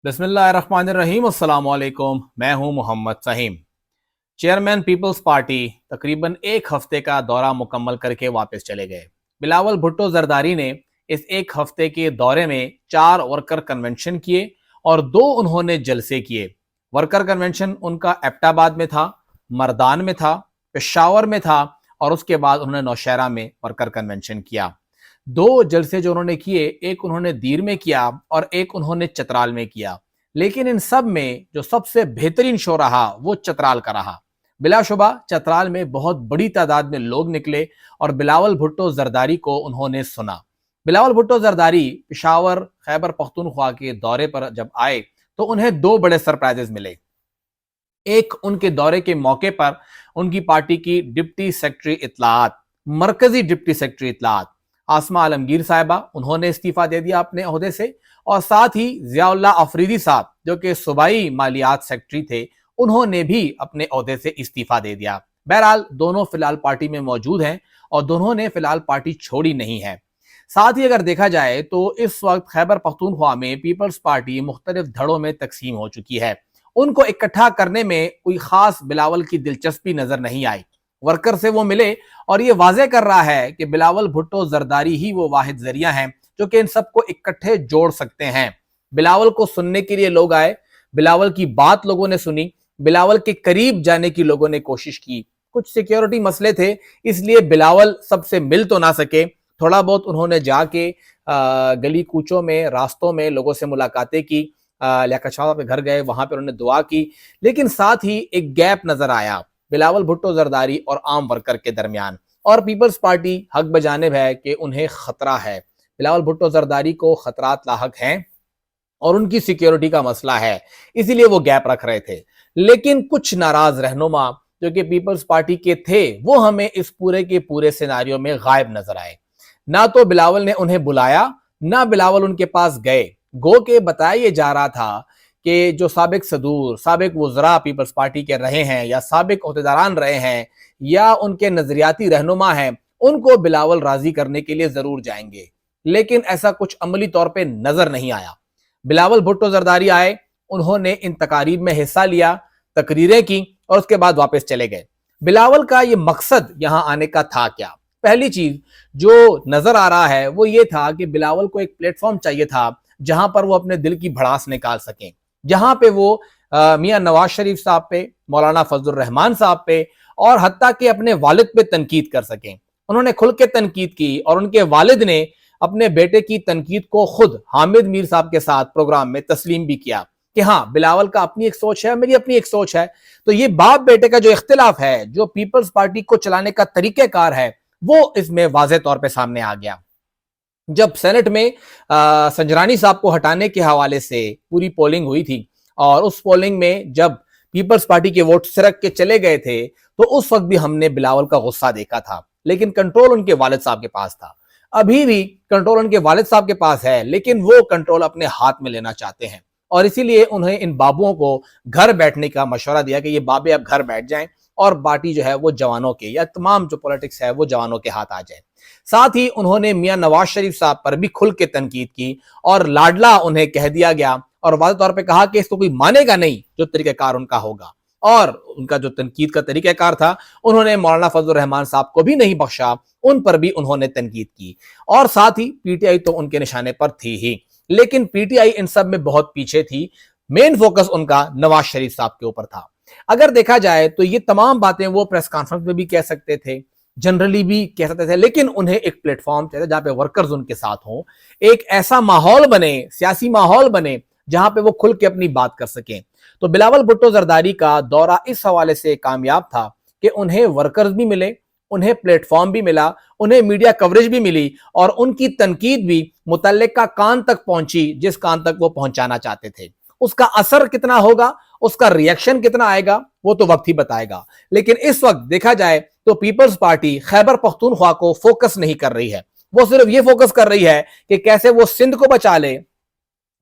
بسم اللہ الرحمن الرحیم۔ السلام علیکم، میں ہوں محمد فہیم۔ چیئرمین پیپلز پارٹی تقریباً ایک ہفتے کا دورہ مکمل کر کے واپس چلے گئے۔ بلاول بھٹو زرداری نے اس ایک ہفتے کے دورے میں 4 ورکر کنونشن کیے اور 2 انہوں نے جلسے کیے۔ ورکر کنونشن ان کا ایبٹ آباد میں تھا، مردان میں تھا، پشاور میں تھا اور اس کے بعد انہوں نے نوشہرہ میں ورکر کنونشن کیا۔ 2 جلسے جو انہوں نے کیے، ایک انہوں نے دیر میں کیا اور ایک انہوں نے چترال میں کیا، لیکن ان سب میں جو سب سے بہترین شو رہا وہ چترال کا رہا۔ بلا شبہ چترال میں بہت بڑی تعداد میں لوگ نکلے اور بلاول بھٹو زرداری کو انہوں نے سنا۔ بلاول بھٹو زرداری پشاور خیبر پختونخوا کے دورے پر جب آئے تو انہیں 2 بڑے سرپرائزز ملے۔ ایک، ان کے دورے کے موقع پر ان کی پارٹی کی ڈپٹی سیکرٹری اطلاعات، مرکزی ڈپٹی سیکرٹری اطلاعات آسمہ عالمگیر صاحبہ، انہوں نے استعفیٰ دے دیا اپنے عہدے سے، اور ساتھ ہی ضیاء اللہ افریدی صاحب جو کہ صوبائی مالیات سیکرٹری تھے، انہوں نے بھی اپنے عہدے سے استعفیٰ دے دیا۔ بہرحال دونوں فی الحال پارٹی میں موجود ہیں اور دونوں نے فی الحال پارٹی چھوڑی نہیں ہے۔ ساتھ ہی اگر دیکھا جائے تو اس وقت خیبر پختونخوا میں پیپلز پارٹی مختلف دھڑوں میں تقسیم ہو چکی ہے۔ ان کو اکٹھا کرنے میں کوئی خاص بلاول کی دلچسپی نظر نہیں آئی۔ ورکر سے وہ ملے اور یہ واضح کر رہا ہے کہ بلاول بھٹو زرداری ہی وہ واحد ذریعہ ہیں جو کہ ان سب کو اکٹھے جوڑ سکتے ہیں۔ بلاول کو سننے کے لیے لوگ آئے، بلاول کی بات لوگوں نے سنی، بلاول کے قریب جانے کی لوگوں نے کوشش کی۔ کچھ سیکیورٹی مسئلے تھے، اس لیے بلاول سب سے مل تو نہ سکے، تھوڑا بہت انہوں نے جا کے گلی کوچوں میں، راستوں میں لوگوں سے ملاقاتیں کی، لیاقت شاہ صاحب کے گھر گئے، وہاں پر انہوں نے دعا کی، لیکن ساتھ ہی ایک گیپ نظر آیا بلاول بھٹو زرداری اور عام ورکر کے درمیان، اور پیپلز پارٹی حق بجانب ہے کہ انہیں خطرہ ہے۔ بلاول بھٹو زرداری کو خطرات لاحق ہیں اور ان کی سیکیورٹی کا مسئلہ ہے، اسی لیے وہ گیپ رکھ رہے تھے۔ لیکن کچھ ناراض رہنما جو کہ پیپلز پارٹی کے تھے وہ ہمیں اس پورے کے پورے سیناریو میں غائب نظر آئے۔ نہ تو بلاول نے انہیں بلایا، نہ بلاول ان کے پاس گئے۔ گو کہ بتایا یہ جا رہا تھا کہ جو سابق صدور، سابق وزراء پیپلز پارٹی کے رہے ہیں یا سابق عہدیداران رہے ہیں یا ان کے نظریاتی رہنما ہیں، ان کو بلاول راضی کرنے کے لیے ضرور جائیں گے، لیکن ایسا کچھ عملی طور پہ نظر نہیں آیا۔ بلاول بھٹو زرداری آئے، انہوں نے ان تقاریب میں حصہ لیا، تقریریں کی اور اس کے بعد واپس چلے گئے۔ بلاول کا یہ مقصد یہاں آنے کا تھا کیا؟ پہلی چیز جو نظر آ رہا ہے وہ یہ تھا کہ بلاول کو ایک پلیٹ فارم چاہیے تھا جہاں پر وہ اپنے دل کی بھڑاس نکال سکیں، جہاں پہ وہ میاں نواز شریف صاحب پہ، مولانا فضل الرحمان صاحب پہ اور حتیٰ کہ اپنے والد پہ تنقید کر سکیں۔ انہوں نے کھل کے تنقید کی اور ان کے والد نے اپنے بیٹے کی تنقید کو خود حامد میر صاحب کے ساتھ پروگرام میں تسلیم بھی کیا کہ ہاں بلاول کا اپنی ایک سوچ ہے، میری اپنی ایک سوچ ہے۔ تو یہ باپ بیٹے کا جو اختلاف ہے، جو پیپلز پارٹی کو چلانے کا طریقہ کار ہے، وہ اس میں واضح طور پہ سامنے آ گیا۔ جب سینٹ میں سنجرانی صاحب کو ہٹانے کے حوالے سے پوری پولنگ ہوئی تھی اور اس پولنگ میں جب پیپلز پارٹی کے ووٹ سرک کے چلے گئے تھے تو اس وقت بھی ہم نے بلاول کا غصہ دیکھا تھا، لیکن کنٹرول ان کے والد صاحب کے پاس تھا۔ ابھی بھی کنٹرول ان کے والد صاحب کے پاس ہے، لیکن وہ کنٹرول اپنے ہاتھ میں لینا چاہتے ہیں، اور اسی لیے انہیں ان بابوؤں کو گھر بیٹھنے کا مشورہ دیا کہ یہ بابے اب گھر بیٹھ جائیں اور پارٹی جو ہے وہ جوانوں کے، یا تمام جو پولیٹکس ہے وہ جوانوں کے ہاتھ آ جائے۔ ساتھ ہی انہوں نے میاں نواز شریف صاحب پر بھی کھل کے تنقید کی اور لاڈلا انہیں کہہ دیا گیا اور واضح طور پہ کہا کہ اس کو کوئی مانے گا نہیں جو طریقہ کار ان کا ہوگا، اور ان کا جو تنقید کا طریقہ کار تھا انہوں نے مولانا فضل الرحمان صاحب کو بھی نہیں بخشا، ان پر بھی انہوں نے تنقید کی، اور ساتھ ہی پی ٹی آئی تو ان کے نشانے پر تھی ہی، لیکن پی ٹی آئی ان سب میں بہت پیچھے تھی، مین فوکس ان کا نواز شریف صاحب کے اوپر تھا۔ اگر دیکھا جائے تو یہ تمام باتیں وہ پریس کانفرنس میں بھی کہہ سکتے تھے، جنرلی بھی کہہ سکتے تھے، لیکن انہیں ایک پلیٹ فارم چاہیے جہاں پہ ورکرز ان کے ساتھ ہوں، ایک ایسا ماحول بنے، سیاسی ماحول بنے جہاں پہ وہ کھل کے اپنی بات کر سکیں۔ تو بلاول بھٹو زرداری کا دورہ اس حوالے سے کامیاب تھا کہ انہیں ورکرز بھی ملے، انہیں پلیٹ فارم بھی ملا، انہیں میڈیا کوریج بھی ملی، اور ان کی تنقید بھی متعلقہ کان تک پہنچی جس کان تک وہ پہنچانا چاہتے تھے۔ اس کا اثر کتنا ہوگا، اس کا ریئیکشن کتنا آئے گا، وہ تو وقت ہی بتائے گا، لیکن اس وقت دیکھا جائے تو پیپلز پارٹی خیبر پختونخوا کو فوکس نہیں کر رہی ہے، وہ صرف یہ فوکس کر رہی ہے کہ کیسے وہ سندھ کو بچا لے،